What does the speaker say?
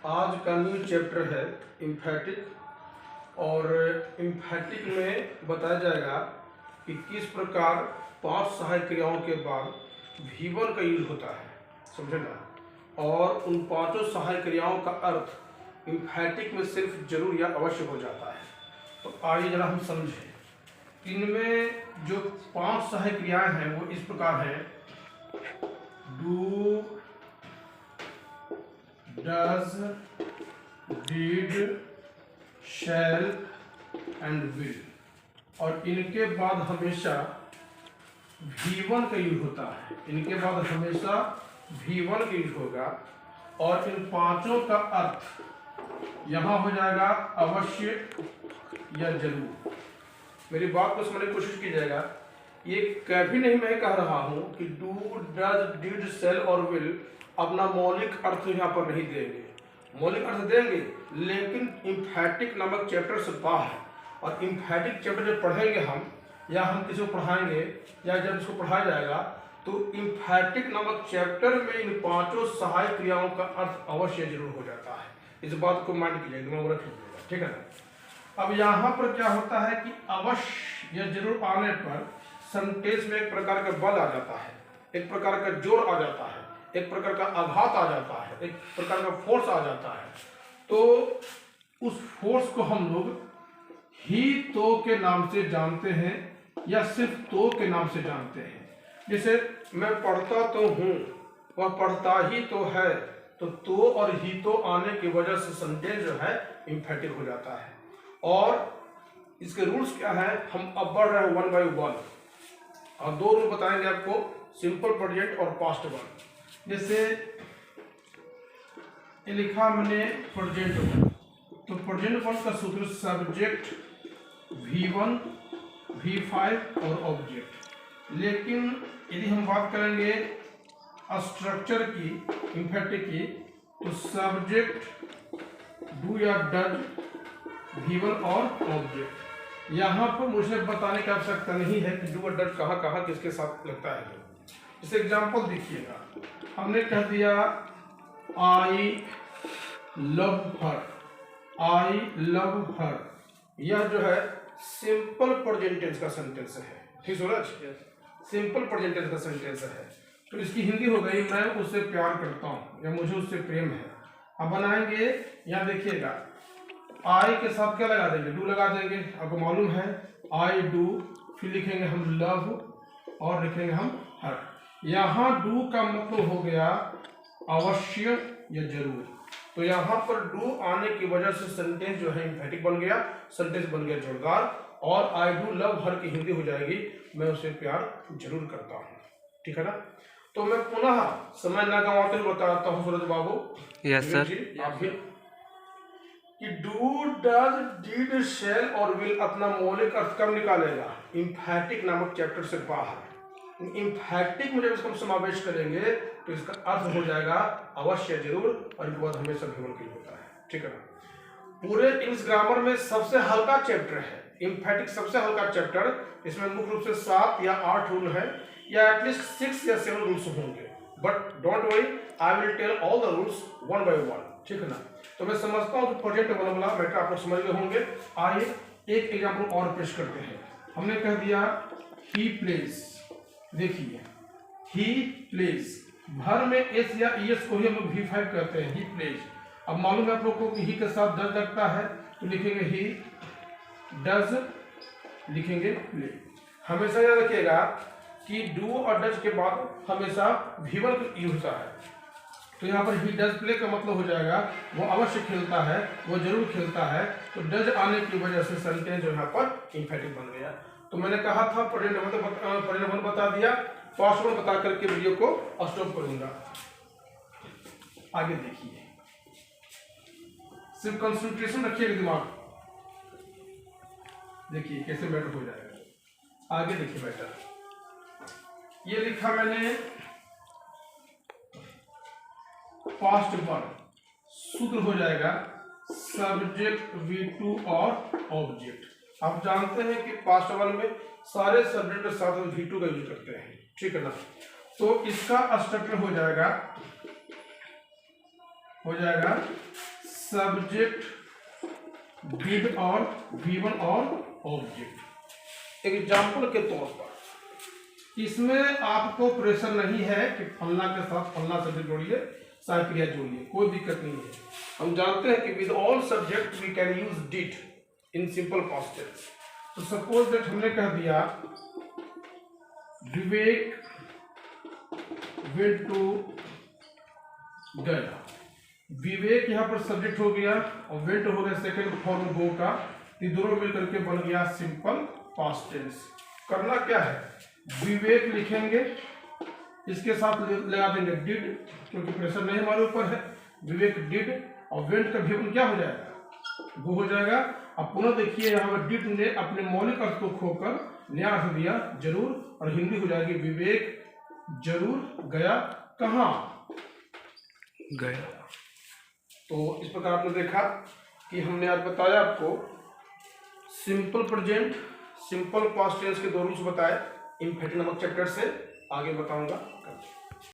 आज का new chapter है इम्फैटिक। और इम्फैटिक में बताया जाएगा कि किस प्रकार 5 सहायक क्रियाओं के बाद V1 का यूज होता है, समझे ना। और उन 5 सहायक क्रियाओं का अर्थ इम्फैटिक में सिर्फ जरूर या अवश्य हो जाता है। तो आइए जरा हम समझें। इनमें जो 5 सहायक क्रियाएं हैं वो इस प्रकार हैं: do, does, did, shall and will. और इनके बाद हमेशा V1 का यूज होता है। इनके बाद हमेशा V1 का यूज होगा। और इन 5 का अर्थ यहाँ हो जाएगा अवश्य या जरूर। मेरी बात को समझने की कोशिश कीजिएगा। ये कभी नहीं मैं कह रहा हूँ कि डू, डज, डिड, शैल और विल अपना मौलिक अर्थ यहाँ पर नहीं देंगे। मौलिक अर्थ देंगे, लेकिन इम्फैटिक नामक चैप्टर से बाहर। और इम्फैटिक चैप्टर जब पढ़ेंगे हम, या हम किसी को पढ़ाएंगे, या जब इसको पढ़ाया जाएगा, तो इम्फैटिक नामक चैप्टर में इन 5 सहायक क्रियाओं का अर्थ अवश्य जरूर हो जाता है। इस बात को माइंड कीजिएगा, दिमाग में रख लीजिएगा, ठीक है ना। अब यहाँ पर क्या होता है कि अवश्य या जरूर आने पर सेंटेंस में एक प्रकार का बल आ जाता है, एक प्रकार का जोर आ जाता है, एक प्रकार का आघात आ जाता है, एक प्रकार का फोर्स आ जाता है। तो उस फोर्स को हम लोग ही तो के नाम से जानते हैं, या सिर्फ तो के नाम से जानते हैं। जैसे मैं पढ़ता तो हूँ, वह पढ़ता ही तो है, तो और ही तो आने की वजह से सेंटेंस जो है इम्फैटिक हो जाता है। और इसके रूल्स क्या है, हम अब बढ़ रहे हैं 1 by 1, और 2 रूल बताएंगे आपको, सिंपल प्रेजेंट और पास्ट वन। जैसे ये लिखा मैंने प्रेजेंट वन, तो प्रेजेंट वन का सूत्र सब्जेक्ट V1, V5 और ऑब्जेक्ट। लेकिन यदि हम बात करेंगे स्ट्रक्चर की, इम्फैटिक की, तो सब्जेक्ट, डू या डज, V1 और ऑब्जेक्ट। यहाँ पर मुझे बताने की आवश्यकता नहीं है कि डू और डज कहाँ कहाँ किसके साथ लगता है। जैसे एग्जाम्पल देखिएगा, हमने कह दिया I love her, I love हर। यह जो है सिंपल प्रेजेंट टेंस का सेंटेंस है, ठीक सूरज, सिंपल प्रेजेंट टेंस का सेंटेंस है। तो इसकी हिंदी हो गई मैं उससे प्यार करता हूँ, या मुझे उससे प्रेम है। अब बनाएंगे, यहाँ देखिएगा, आई के साथ क्या लगा देंगे, डू लगा देंगे। आपको मालूम है आई डू, फिर लिखेंगे हम लव और लिखेंगे हम हर। यहाँ डू का मतलब हो गया अवश्य या जरूर। तो यहाँ पर डू आने की वजह से सेंटेंस जो है इम्फैटिक बन गया, सेंटेंस बन गया जोरदार। और आई डू लव हर की हिंदी हो जाएगी मैं उसे प्यार जरूर करता हूँ, ठीक है ना। तो मैं पुनः समय न गंवाते हुए बताता हूँ सूरज बाबू, यस सर, आप भी, कि डू, डज, डिड, शैल और विल अपना मौलिक अर्थ कब निकालेगा, इम्फैटिक नामक चैप्टर से बाहर। इम्फैटिक में जब इसका समावेश करेंगे तो इसका अर्थ हो जाएगा अवश्य जरूर, और इनके बाद हमेशा V1 के लिए होता है, ठीक है ना। पूरे इंग्लिश ग्रामर में सबसे हल्का चैप्टर है इम्फैटिक, सबसे हल्का चैप्टर। इसमें मुख्य रूप से 7 या 8 रूल है, या एटलीस्ट 6 या 7 रूल्स होंगे। But don't worry, I will tell all the rules 1 by 1, ठीक है ना। तो मैं समझता हूँ कि प्रोजेक्ट वाला मैटर आप लोग समझ गए होंगे। आइए एक एग्जाम्पल और पेश करते हैं। हमने कह दिया ही प्लेज, देखिए ही प्लेज, भर में एस या ईएस को ही हम लोग V5 कहते हैं, ही प्लेज। अब मालूम है आप लोग को कि ही के साथ डज लगता है, तो लिखेंगे ही डज, लिखेंगे प्ले। हमेशा याद रखिएगा कि डू और डज के बाद हमेशा V1 यूज होता है। तो यहाँ पर ही डज प्ले का मतलब हो जाएगा वो अवश्य खेलता है, वो जरूर खेलता है। तो डज आने की वजह से सेंटेंस जो यहाँ पर इम्फैटिक बन गया। तो मैंने कहा था प्रेजेंट वन बता दिया, पास्ट वन बता करके वीडियो को स्टॉप करूंगा। आगे देखिए, सिर्फ कंसंट्रेशन रखिएगा दिमाग, देखिए कैसे मैटर हो जाएगा। आगे देखिए मैटर, ये लिखा मैंने पास्ट वन, सूत्र हो जाएगा सब्जेक्ट V2 और ऑब्जेक्ट। आप जानते हैं कि पास्ट वन में सारे सब्जेक्ट के साथ V2 का यूज करते हैं, ठीक है ना। तो इसका स्ट्रक्चर हो जाएगा सब्जेक्ट, डिड और V1 और ऑब्जेक्ट। एग्जाम्पल के तौर पर इसमें आपको प्रेशर नहीं है कि फलना के साथ फलना सब्जेक्ट जोड़िए, सहायक क्रिया जोड़िए, कोई दिक्कत नहीं है। हम जानते हैं कि with all subject we can use did in simple past tense. तो सपोज दैट हमने कह दिया विवेक वेंट टू गया। विवेक यहाँ पर सब्जेक्ट हो गया और वेंट हो गया सेकंड फॉर्म गो का, ये दोनों मिलकर के बन गया सिंपल पास्ट टेंस। करना क्या है, विवेक लिखेंगे, इसके साथ लगा देंगे डिड, क्योंकि प्रेशर नहीं हमारे ऊपर है। विवेक डिड और वेंट का भी क्या हो जाएगा, वो हो जाएगा। अब पुनः देखिए यहाँ पर डिड ने अपने मौलिक अर्थ को खोकर नया अर्थ दिया जरूर, और हिंदी हो जाएगी विवेक जरूर गया। कहाँ गया। तो इस प्रकार आपने देखा कि हमने आज बताया आपको simple present, simple past tense के दो रूल्स बताए इम्फेटिव नामक चैप्टर से। आगे बताऊंगा।